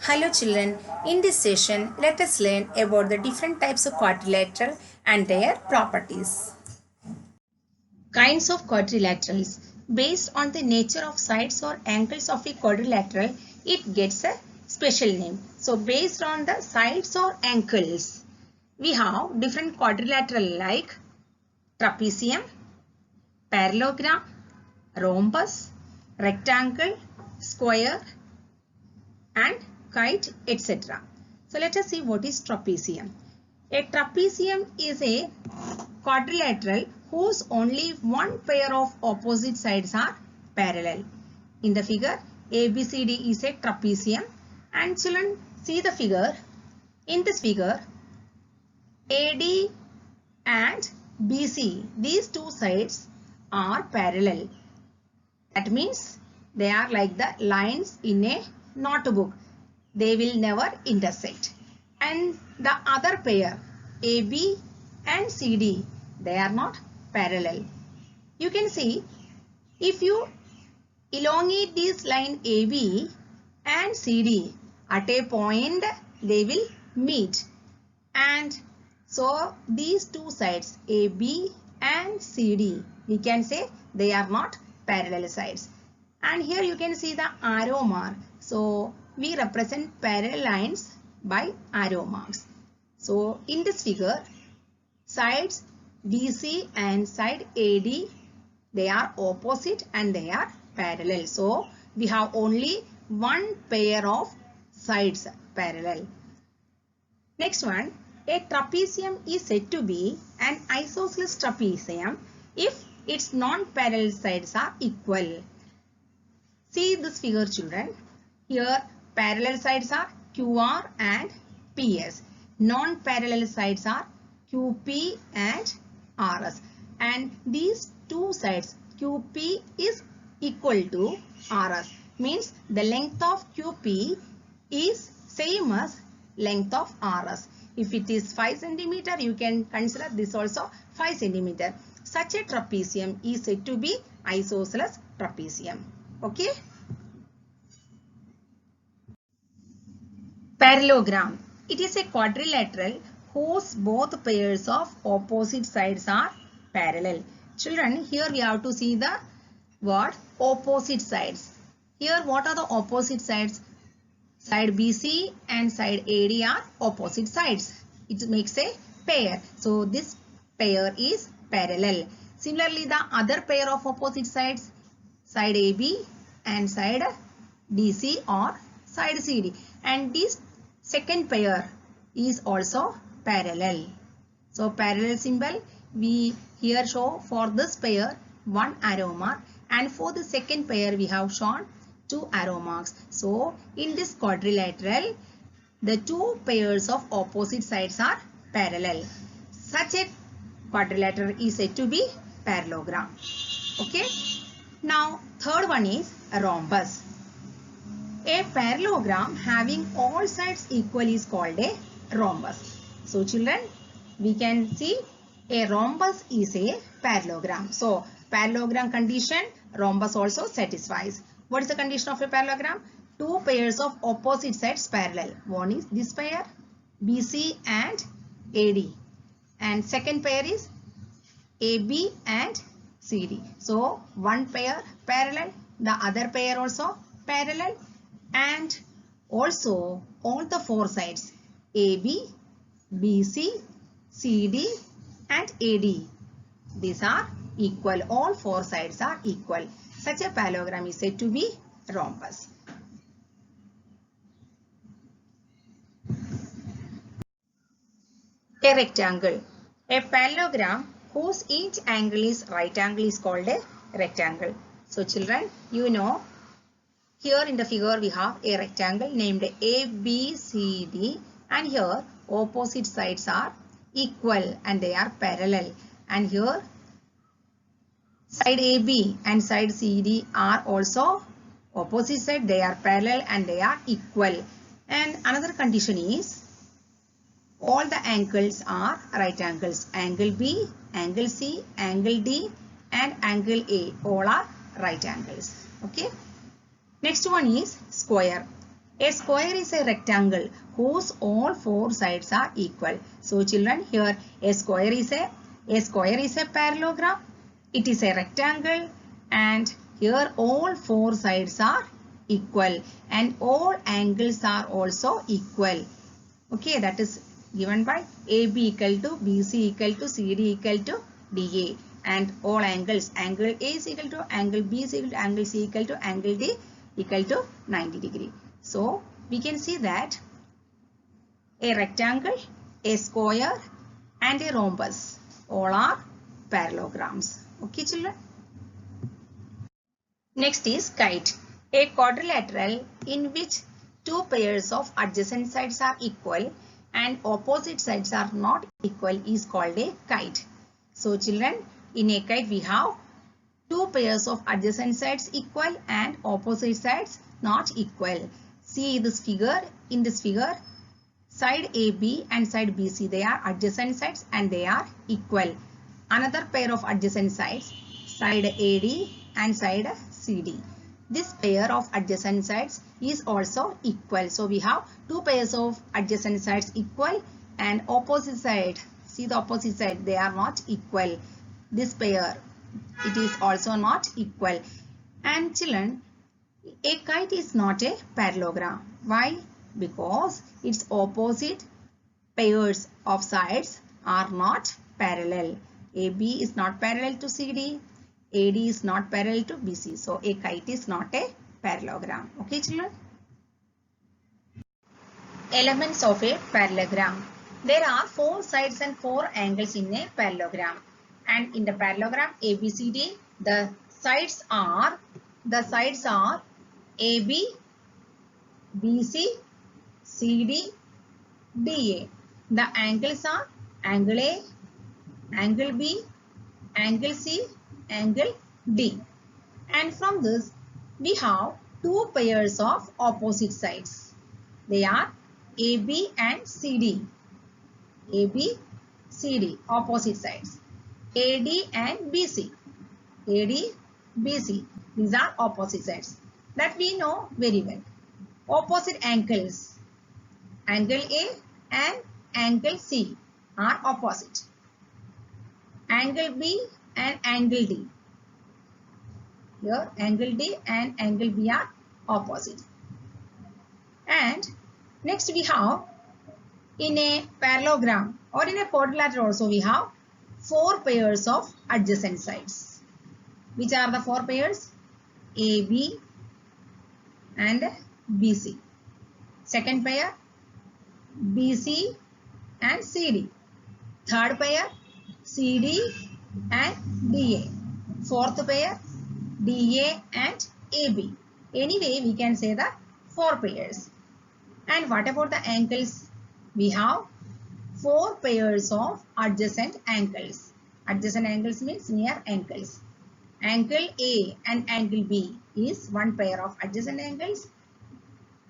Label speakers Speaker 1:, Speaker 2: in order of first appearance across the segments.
Speaker 1: Hello children, in this session let us learn about the different types of quadrilateral and their properties. Kinds of quadrilaterals. Based on the nature of sides or angles of a quadrilateral, it gets a special name. So based on the sides or angles, we have different quadrilateral like trapezium, parallelogram, rhombus, rectangle, square, and kite, etc. So let us see what is trapezium. A trapezium is a quadrilateral whose only one pair of opposite sides are parallel. In the figure, ABCD is a trapezium, and children see the figure. In this figure, AD and BC, these two sides are parallel. That means they are like the lines in a notebook. They will never intersect. And the other pair, AB and CD, they are not parallel. You can see if you elongate this line AB and CD at a point, they will meet. And so these two sides AB and CD, we can say they are not parallel sides. And here you can see the arrow mark. So we represent parallel lines by arrow marks. So in this figure, sides BC and side AD, they are opposite and they are parallel. So we have only one pair of sides parallel. Next one, a trapezium is said to be an isosceles trapezium if its non-parallel sides are equal. See this figure children. Here parallel sides are QR and PS. Non-parallel sides are QP and RS. And these two sides QP is equal to RS. Means the length of QP is same as length of RS. If it is 5 cm, you can consider this also 5 cm. Such a trapezium is said to be isosceles trapezium. Okay. Parallelogram. It is a quadrilateral whose both pairs of opposite sides are parallel. Children, here we have to see the word opposite sides. Here what are the opposite sides? Side BC and side AD are opposite sides. It makes a pair. So this pair is parallel. Similarly, the other pair of opposite sides, side AB and side DC or side CD. And this second pair is also parallel. So parallel symbol we here show for this pair one arrow mark, and for the second pair we have shown two arrow marks. So in this quadrilateral, the two pairs of opposite sides are parallel. Such a quadrilateral is said to be parallelogram. Okay. Now third one is a rhombus. A parallelogram having all sides equal is called a rhombus. So children, we can see a rhombus is a parallelogram. So parallelogram condition, rhombus also satisfies. What is the condition of a parallelogram? Two pairs of opposite sides parallel. One is this pair, BC and AD. And second pair is AB and CD. So one pair parallel, the other pair also parallel, and also all the four sides AB, BC, CD and AD. These are equal. All four sides are equal. Such a parallelogram is said to be rhombus. A rectangle. A parallelogram whose each angle is right angle is called a rectangle. So children, you know, here in the figure we have a rectangle named ABCD, and here opposite sides are equal and they are parallel. And here side AB and side CD are also opposite side, they are parallel and they are equal. And another condition is all the angles are right angles. Angle B, angle C, angle D and angle A, all are right angles. Okay. Next one is square. A square is a rectangle whose all four sides are equal. So children, here a square is a parallelogram. It is a rectangle and here all four sides are equal and all angles are also equal. Okay, that is given by AB equal to BC equal to CD equal to DA, and all angles, angle A is equal to angle B is equal to angle C equal to angle D equal to 90 degree. So we can see that a rectangle, a square and a rhombus all are parallelograms. Okay children. Next is kite. A quadrilateral in which two pairs of adjacent sides are equal and opposite sides are not equal is called a kite. So children, in a kite we have two pairs of adjacent sides equal and opposite sides not equal. See this figure. In this figure, side AB and side BC, they are adjacent sides and they are equal. Another pair of adjacent sides, side AD and side CD. This pair of adjacent sides is also equal. So we have two pairs of adjacent sides equal and opposite side. See the opposite side, they are not equal. This pair, it is also not equal. And children, a kite is not a parallelogram. Why? Because its opposite pairs of sides are not parallel. AB is not parallel to CD. AD is not parallel to BC. So a kite is not a parallelogram. Okay children. Elements of a parallelogram. There are four sides and four angles in a parallelogram. And in the parallelogram ABCD, the sides are AB, BC, CD, DA. The angles are angle A, angle B, angle C, angle D. And from this we have two pairs of opposite sides. They are AB and CD. AB, CD, opposite sides. AD and BC. AD, BC. These are opposite sides. That we know very well. Opposite angles. Angle A and angle C are opposite. Angle B and angle D. Here angle D and angle B are opposite. And next we have in a parallelogram or in a quadrilateral also we have four pairs of adjacent sides. Which are the four pairs? AB and BC. Second pair BC and CD. Third pair CD and DA. Fourth pair DA and AB. Anyway, we can say the four pairs. And what about the angles? We have four pairs of adjacent angles. Adjacent angles means near angles. Angle A and angle B is one pair of adjacent angles.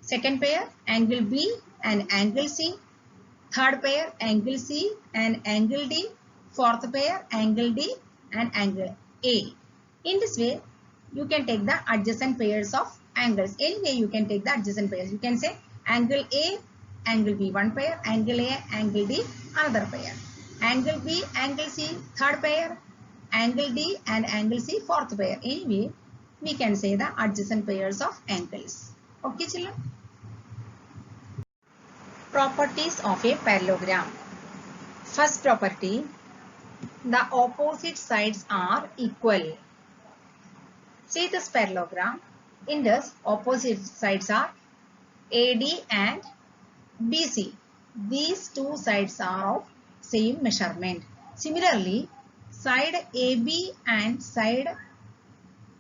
Speaker 1: Second pair angle B and angle C. Third pair angle C and angle D. Fourth pair angle D and angle A. In this way, you can take the adjacent pairs of angles. Anyway, you can take the adjacent pairs. You can say angle A, angle B, one pair, angle A, angle D, another pair. Angle B, angle C, third pair, angle D and angle C, fourth pair. Anyway, we can say the adjacent pairs of angles. Okay, children? Properties of a parallelogram. First property, the opposite sides are equal. See this parallelogram. In this, opposite sides are AD and BC. These two sides are of same measurement. Similarly, side AB and side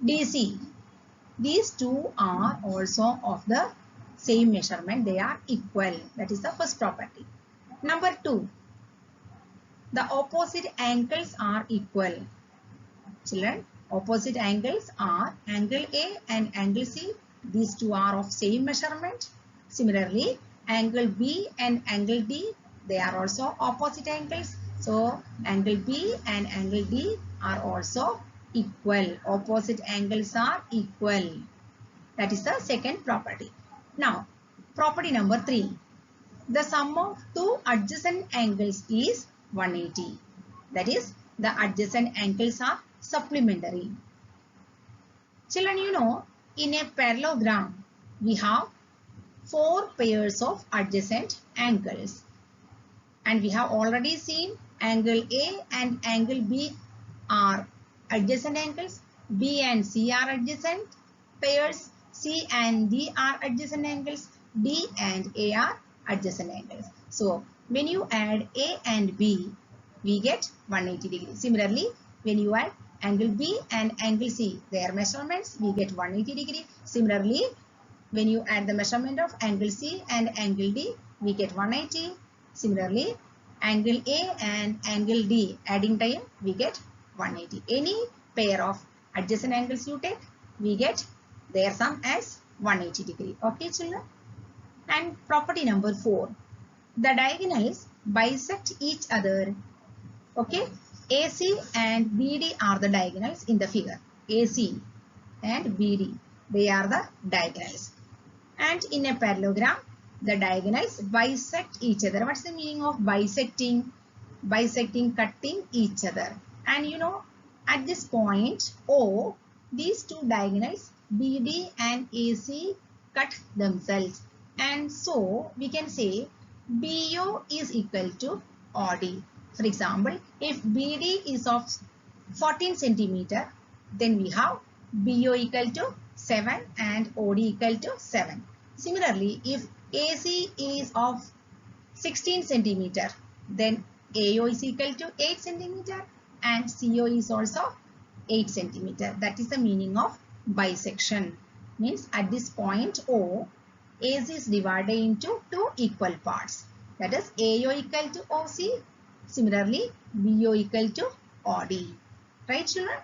Speaker 1: DC. These two are also of the same measurement. They are equal. That is the first property. Number 2. The opposite angles are equal. Children, opposite angles are angle A and angle C. These two are of same measurement. Similarly, angle B and angle D, they are also opposite angles. So, angle B and angle D are also equal. Opposite angles are equal. That is the second property. Now, Property number 3. The sum of two adjacent angles is 180. That is, the adjacent angles are supplementary. Children, you know, in a parallelogram, we have 4 pairs of adjacent angles. And we have already seen angle A and angle B are adjacent angles. B and C are adjacent pairs. C and D are adjacent angles. D and A are adjacent angles. So, when you add A and B, we get 180 degrees. Similarly, when you add angle B and angle C, their measurements, we get 180 degrees. Similarly, when you add the measurement of angle C and angle D, we get 180. Similarly, angle A and angle D, adding time, we get 180. Any pair of adjacent angles you take, we get their sum as 180 degree. Okay, children? And property number 4. The diagonals bisect each other. Okay, AC and BD are the diagonals in the figure. AC and BD, they are the diagonals. And in a parallelogram, the diagonals bisect each other. What's the meaning of bisecting? Bisecting, cutting each other. And you know, at this point O, these two diagonals BD and AC cut themselves. And so we can say BO is equal to OD. For example, if BD is of 14 centimeter, then we have BO equal to 7 and OD equal to 7. Similarly, if AC is of 16 centimeter, then AO is equal to 8 centimeter and CO is also 8 centimeter. That is the meaning of bisection. Means at this point O, AC is divided into two equal parts. That is AO equal to OC. Similarly, BO equal to OD. Right, children?